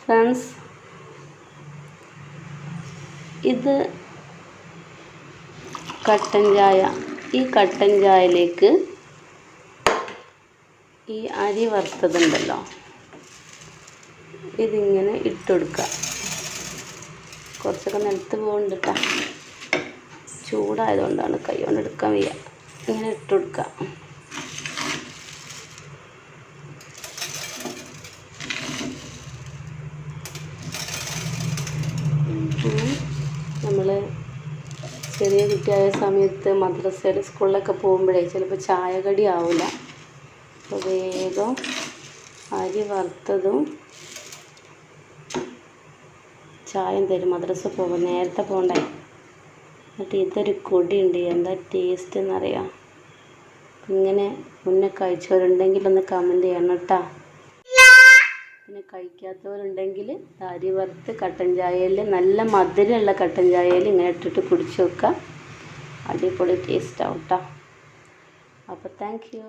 Friends, ഇത് കട്ടൻ ചായ. ഈ കട്ടൻ ചായയിലേക്ക് ഈ അരി വറുത്തതുണ്ടല്ലോ, ഇതിങ്ങനെ ഇട്ടുകൊടുക്കുക. കുറച്ചൊക്കെ നിലത്ത് പോകുന്നുണ്ട് കേട്ടോ, ചൂടായതുകൊണ്ടാണ് കൈ കൊണ്ട് എടുക്കാൻ വയ്യ. ഇങ്ങനെ ഇട്ടുകൊടുക്കുക. നമ്മൾ ചെറിയ കുട്ടിയായ സമയത്ത് മദ്രസയിൽ സ്കൂളിലൊക്കെ പോകുമ്പോഴേ ചിലപ്പോൾ ചായ കടി ആവില്ല. അപ്പോൾ വേഗം അരി വറുത്തതും ചായയും തരും. മദ്രസ പോകുമ്പോൾ നേരത്തെ പോകണ്ടേ. എന്നിട്ട് ഇതൊരു കൊടിയുണ്ട്, എന്താ ടേസ്റ്റ് എന്നറിയാം. ഇങ്ങനെ മുന്നേ കഴിച്ചവരുണ്ടെങ്കിൽ ഒന്ന് കമൻറ്റ് ചെയ്യണം കേട്ടോ. പിന്നെ കഴിക്കാത്തവരുണ്ടെങ്കിൽ അരി വറുത്ത് കട്ടൻ ചായയിൽ, നല്ല മധുരമുള്ള കട്ടൻ ചായയിൽ ഇങ്ങനെ ഇട്ടിട്ട് കുടിച്ച് വെക്കുക. അടിപൊളി ടേസ്റ്റ് ആവും കേട്ടോ. അപ്പോൾ താങ്ക് യു.